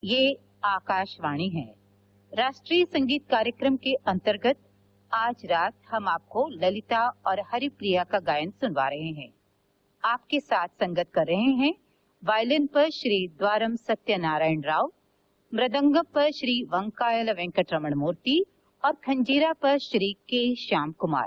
ये आकाशवाणी है। राष्ट्रीय संगीत कार्यक्रम के अंतर्गत आज रात हम आपको ललिता और हरिप्रिया का गायन सुनवा रहे हैं। आपके साथ संगत कर रहे हैं वायलिन पर श्री द्वारम सत्यनारायण राव, मृदंगम पर श्री वंकायल वेंकटरमण मूर्ति और खंजीरा पर श्री के श्याम कुमार।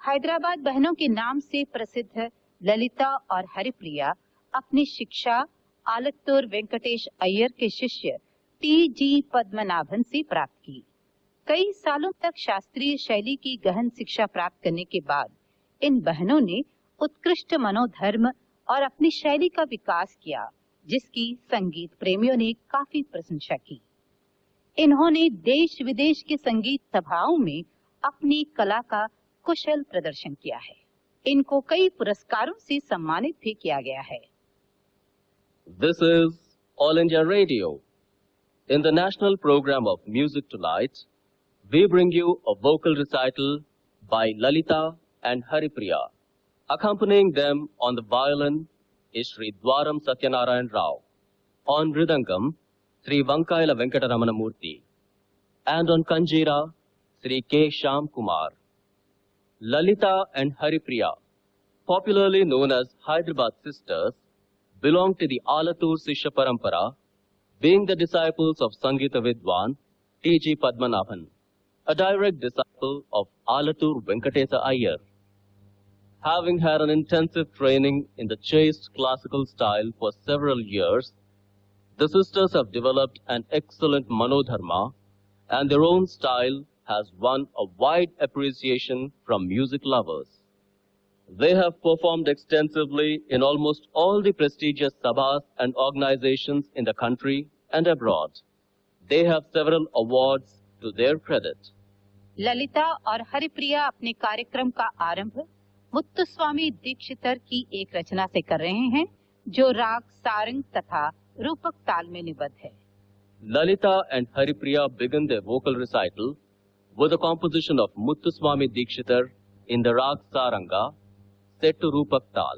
हैदराबाद बहनों के नाम से प्रसिद्ध ललिता और हरिप्रिया अपनी शिक्षा आलत्तूर वेंकटेश अय्यर के शिष्य टी.जी. पद्मनाभन से प्राप्त की। कई सालों तक शास्त्रीय शैली की गहन शिक्षा प्राप्त करने के बाद इन बहनों ने उत्कृष्ट मनोधर्म और अपनी शैली का विकास किया, जिसकी संगीत प्रेमियों ने काफी प्रशंसा की। इन्होंने देश विदेश के संगीत सभाओं में अपनी कला का कुशल प्रदर्शन किया है। इनको कई पुरस्कारों से सम्मानित भी किया गया है। This is All India Radio. In the national program of Music Tonight, we bring you a vocal recital by Lalita and Haripriya. Accompanying them on the violin is Sri Dwaram Satyanarayan Rao, on Mridangam, Sri Vankayala Venkataramana Murthy, and on Kanjira, Sri K. Sham Kumar. Lalita and Haripriya, popularly known as Hyderabad Sisters, belong to the Alattur Sishya Parampara, being the disciples of Sangeeta Vidwan T.G. Padmanabhan, a direct disciple of Alattur Venkatesa Iyer. Having had an intensive training in the chaste classical style for several years, the sisters have developed an excellent manodharma, and their own style has won a wide appreciation from music lovers. They have performed extensively in almost all the prestigious sabhas and organizations in the country and abroad. They have several awards to their credit. Lalita और हरिप्रिया अपने कार्यक्रम का आरंभ मुत्तुस्वामी दीक्षितर की एक रचना से कर रहे हैं, जो राग सारंग तथा रूपक ताल में निबद्ध है। Lalita and Haripriya begin their vocal recital with a composition of Muthuswami Dikshitar in the rag saranga, set to Rupak Tal.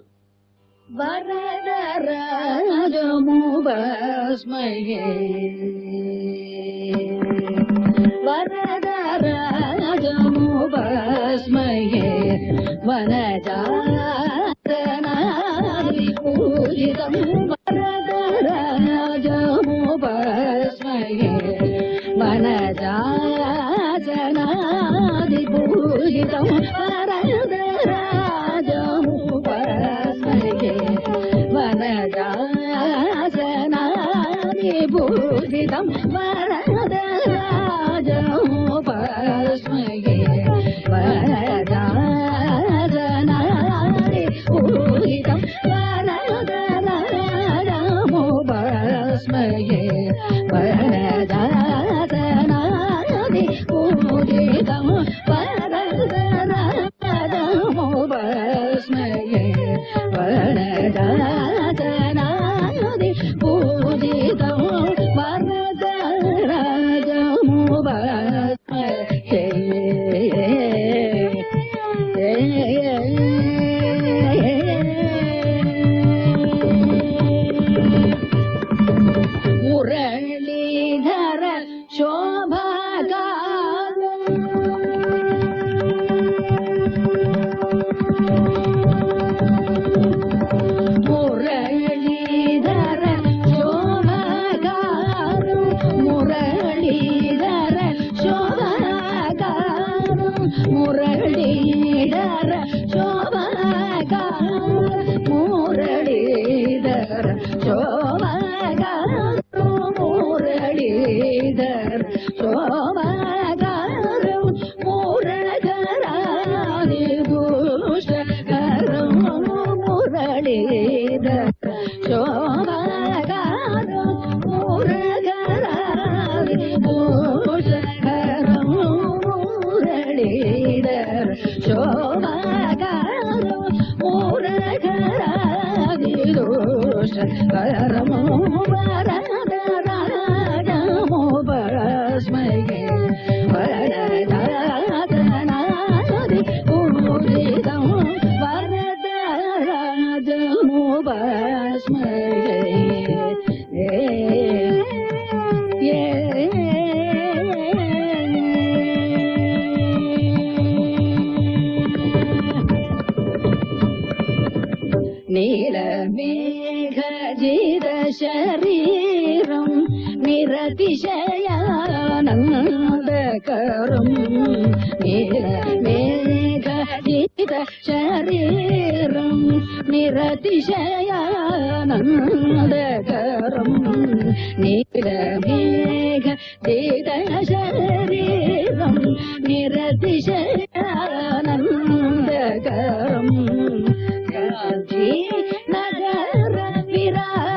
நீலானந்தகரம் நீலமேகஜித சரீரம் நிரதிசயானந்தகரம் நீலமேகஜித சரீரம் நிரதிசயானந்தகரம் காஞ்சி நகர விராஜம்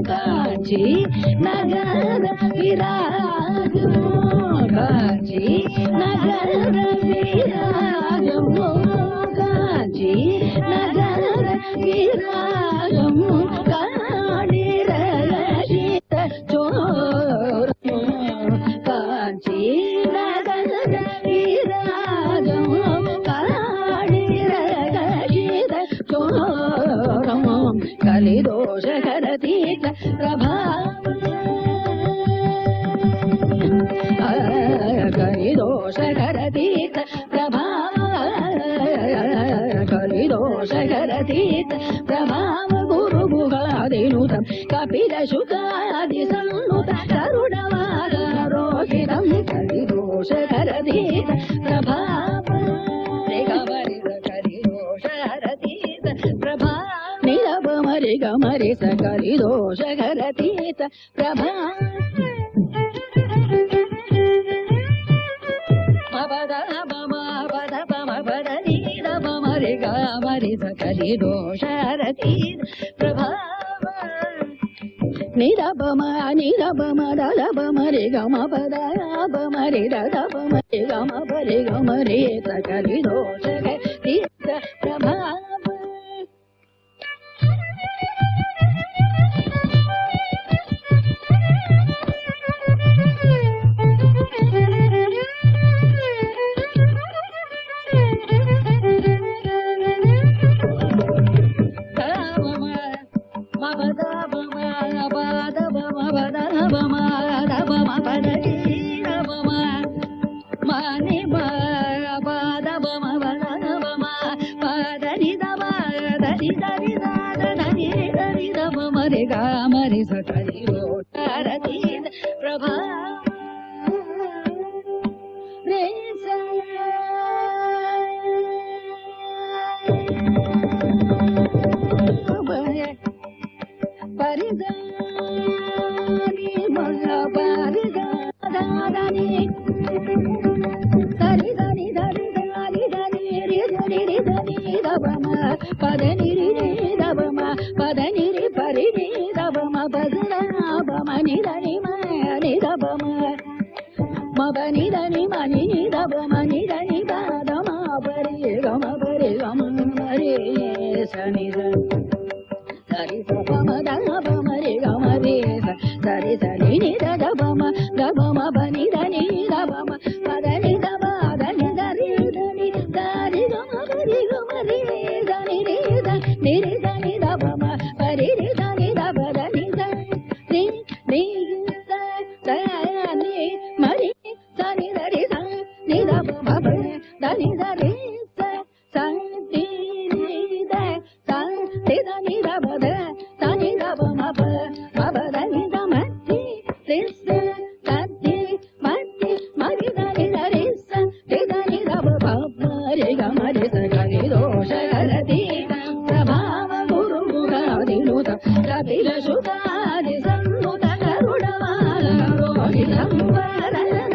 காஞ்சி நகர விராஜம் காஞ்சி நகர விராஜம் காஞ்சி நகர விராஜம் காணிரசித சோரம் காஞ்சி நகர விராஜம் காணிரசித சோரம் கலிதோஷகரதீத பிரபாவம் கலிதோஷகரதீத கலிதோஷகரதீத பிரபாவ குருமுகாதினுதம் கபிலசுகாதிசன்னுத கருணவாரோகிதம் கலிதோஷகரதீத பிரபாவ கலிதோஷகரதீத பிரபாவ நிரபமரி கமரி சகலிதோஷகரதீத பிரபாவ கலிதோஷரதீத பிரபாவ நிரபம நிரபம தலபமரி கமபதபமரி ததபமரி கமபரி கமரி கலிதோஷரதீத பிரபாவ மரி சகலிதோஷரதீத பிரபாவ பரிதானி மகாபரிதானி தரிதனி தரிதனி தனி தனி தபம பதனிரி தபம பதனிரி பரிணி தபம பதனாபம நிதனி மணி தபம மபனி தனி மணி தபம நிதனி பாதம பரி கம மரி சனித சரி சபம தபம ரி கம ரி சரி சரி நி தபம தபம பனி தனி தபம பதனி தப தனி தரி தனி தரி கம பரி கம ரி தனி ரி தனி ரி தனி தபம பரி ரி தனி தப தனி தனி ரி தனி மரி தனி தரி தனி தபம தனி தரி சந்தி ரி தனி தனி தப தனி தபம பப தனி தம ரி தனி மரி மரி தனி தரி தனி தப மரி கமரி சகலிதோஷரதீத பிரபாவ குருமுகாதினுத கபிலசுகாதி சன்னுத கருணவாரோகிதம் வரதமுபஸ்மய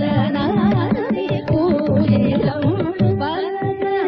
வனராசனாதி பூஜிதம் வரதராஜமுபஸ்மய